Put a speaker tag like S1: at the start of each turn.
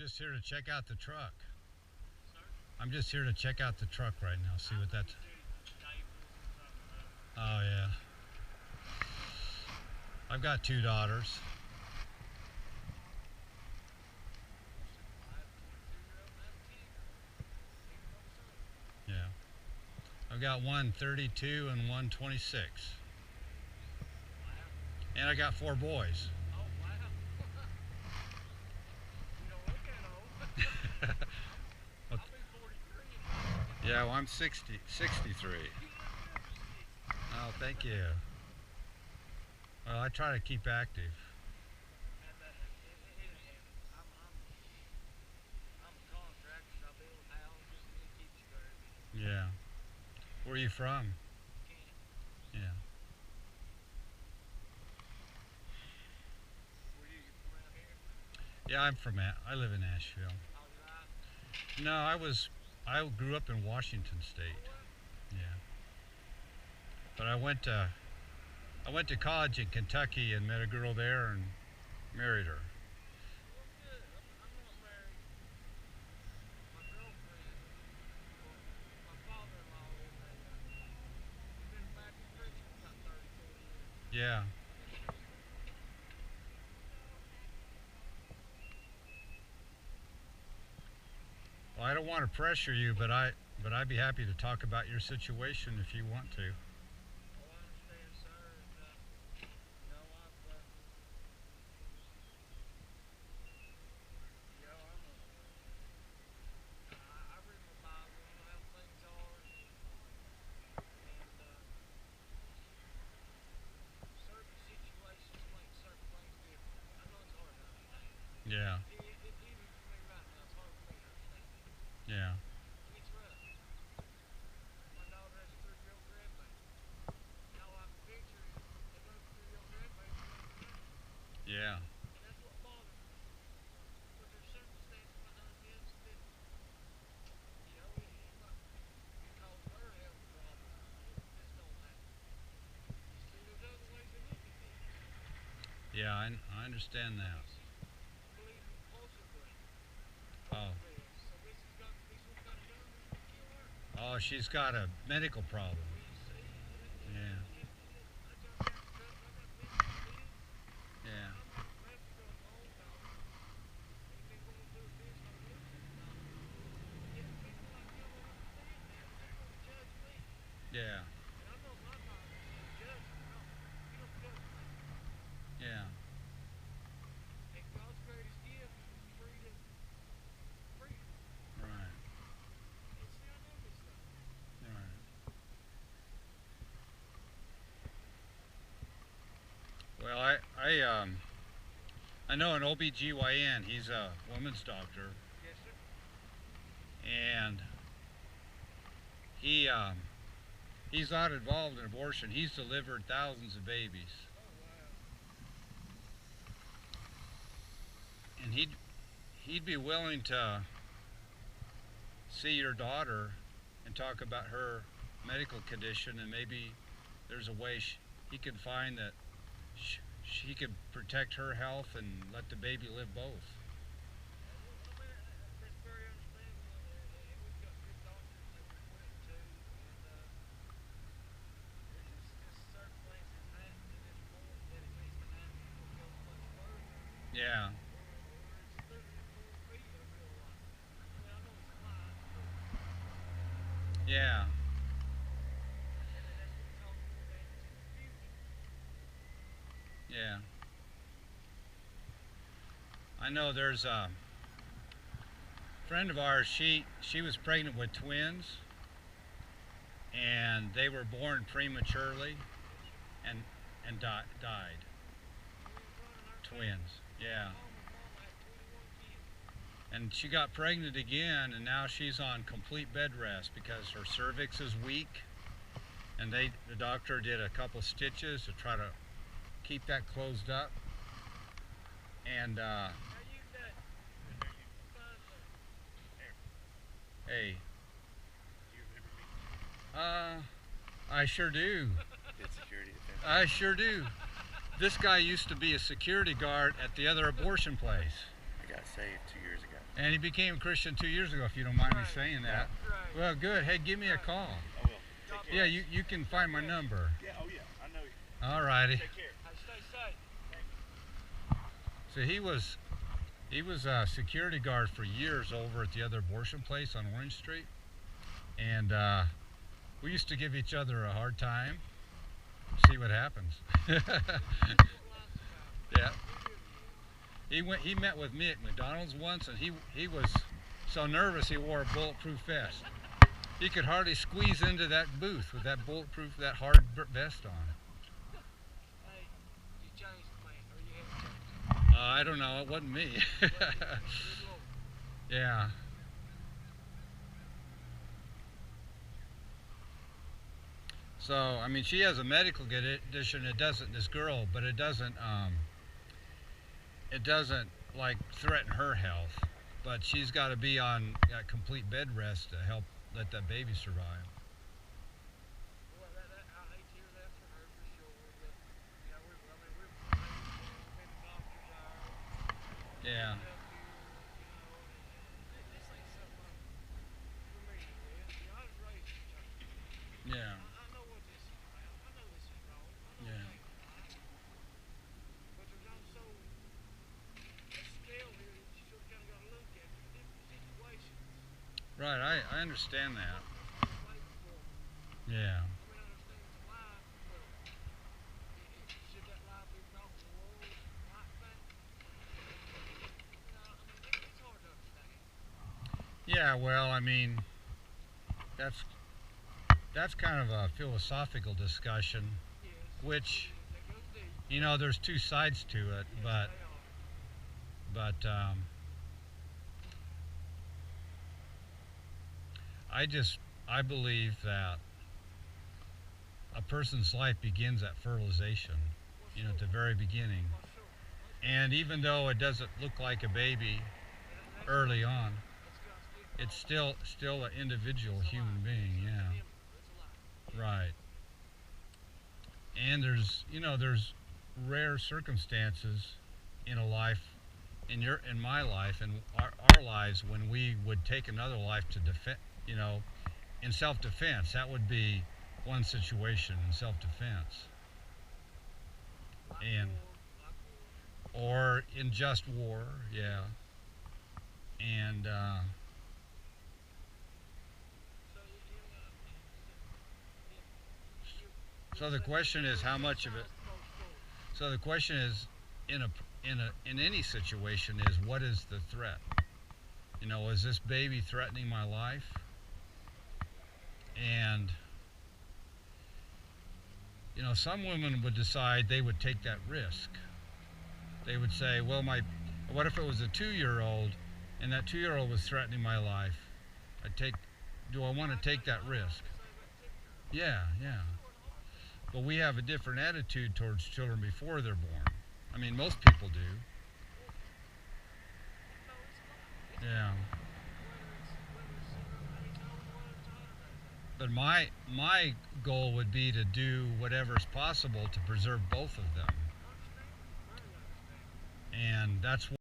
S1: just here to check out the truck.
S2: Sir?
S1: I'm just here to check out the truck right now, see what that's... Oh, yeah. I've got 2 daughters. Yeah. I've got one 32 and one 26. And I got 4 boys.
S2: Oh, wow. You don't look that old. I'll be 43.
S1: Yeah, well, I'm 63. Oh, thank you. Well, I try to keep active.
S2: I'm a contractor, so I build houses and it keeps you very busy.
S1: Yeah. Where are you from? Yeah.
S2: Were you from around here?
S1: Yeah, I live in Asheville.
S2: Oh, did I?
S1: No, I grew up in Washington State. Yeah. But I went to college in Kentucky and met a girl there and married her.
S2: Well, good. I'm not married. My girlfriend, my father-in-law is he's been a Baptist preacher for about 30, 40 years.
S1: Yeah. Well, I don't want to pressure you, but I'd be happy to talk about your situation if you want to.
S2: Oh, I understand, sir. And, you know, I read my Bible, I know how things are, and certain situations make certain things different. I know it's hard to understand.
S1: Yeah.
S2: Even for me right now, it's hard for me to understand.
S1: Yeah.
S2: It's rough. My daughter has a 3-year-old grandbaby. Y'all like the picture, that little 3-year-old grandbaby running around.
S1: Yeah.
S2: And that's what bothers me. But there's circumstances behind this that, you know, it might cause her health problems if this don't happen. You see, there's other ways to look at this.
S1: Yeah, I understand that.
S2: She's believing compulsively
S1: Oh.
S2: for this. So this has got to be some kind of gun that's going to kill her.
S1: Oh, she's got a medical problem.
S2: Well, you see,
S1: Yeah.
S2: I jumped out the truck and I got pictures of this.
S1: Yeah.
S2: I'm not left the truck long, dog. Ain't been going through this whole losing the dog. Yet people like y'all don't understand that. They're going to judge me.
S1: Yeah.
S2: And I know my Bible says judge them. No, you don't judge me.
S1: Yeah.
S2: And God's greatest gift is freedom. Freedom.
S1: Right.
S2: And see, I know this stuff.
S1: Right. Well, I know an OBGYN. He's a woman's doctor,
S2: Yes, sir.
S1: and he's not involved in abortion. He's delivered thousands of babies,
S2: Oh, wow.
S1: and he'd be willing to see your daughter and talk about her medical condition, and maybe there's a way he could find that she could protect her health and let the baby live both.
S2: I mean, that's very understandable. And we've got good doctors that we went to. And there's just certain things that happen to this point that it needs to happen before it goes much further.
S1: Yeah.
S2: Or it's literally going to be a real life. I mean, I know it's a lie, but
S1: Yeah.
S2: and then that's going to cause more damage in the future.
S1: Yeah. I know there's a friend of ours, she was pregnant with twins, and they were born prematurely and died. Twins. Yeah.
S2: Mama had 21 kids.
S1: And she got pregnant again, and now she's on complete bed rest because her cervix is weak, and the doctor did a couple stitches to try to keep that closed up. And
S2: How you doing? Fine, sir.
S1: hey,
S3: Do you remember me?
S1: I sure do.
S3: Did security defense?
S1: I sure do. This guy used to be a security guard at the other abortion place.
S3: I got saved 2 years ago.
S1: And he became a Christian 2 years ago, if you don't mind me
S2: Right.
S1: saying that.
S2: Right.
S1: Well, good. Hey, give me a call.
S3: I will. Take care.
S1: Yeah, you can find my number.
S3: Yeah, oh yeah, I know you.
S1: All righty.
S3: Take care.
S2: Hey, stay safe.
S1: So he was a security guard for years over at the other abortion place on Orange Street, and we used to give each other a hard time. See what happens. Yeah. He met with me at McDonald's once, and he was so nervous he wore a bulletproof vest. He could hardly squeeze into that booth with that hard vest on.
S2: Hey, you changed the plan, or you had to change
S1: I don't know. It wasn't me.
S2: it. Good Lord.
S1: Yeah. So, I mean, she has a medical condition. It doesn't, this girl, but it doesn't like threaten her health. But she's got to be on complete bed rest to help let that baby survive.
S2: Well, I hate to hear that for her, for sure. But, yeah, we're the doctors are.
S1: Yeah.
S2: Help you, this ain't something for me. I was raised in church.
S1: Yeah.
S2: I know what this is about. I know this is wrong. I know
S1: Yeah.
S2: it ain't right. But there's also a scale here that you sort of kind of got to look at for different situations.
S1: Right. I understand that.
S2: Wait for them.
S1: Yeah.
S2: I mean, I understand it's life, but should that life be brought in the world like that? You know, I mean, it's hard to understand.
S1: Yeah. Well, I mean, that's kind of a philosophical discussion,
S2: Yes.
S1: which,
S2: That goes deep.
S1: you know, there's two sides to it,
S2: Yes,
S1: but
S2: they are.
S1: I believe that a person's life begins at fertilization, you know, at the very beginning.
S2: Well, sure.
S1: And even though it doesn't look like a baby early on,
S2: It's
S1: it's still an individual human being, yeah.
S2: It's alive.
S1: Right. And there's rare circumstances in a life, in my life and our lives, when we would take another life to defend, you know, in self-defense. That would be one situation, in self-defense. And or in just war, yeah. And so the question is, how much of it? So the question is, in any situation, is what is the threat? You know, is this baby threatening my life? And you know, some women would decide they would take that risk. They would say, well, what if it was a 2-year-old and that 2-year-old was threatening my life? Do I want to take that risk? Yeah. But we have a different attitude towards children before they're born. I mean, most people do. Yeah. But my goal would be to do whatever's possible to preserve both of them. And that's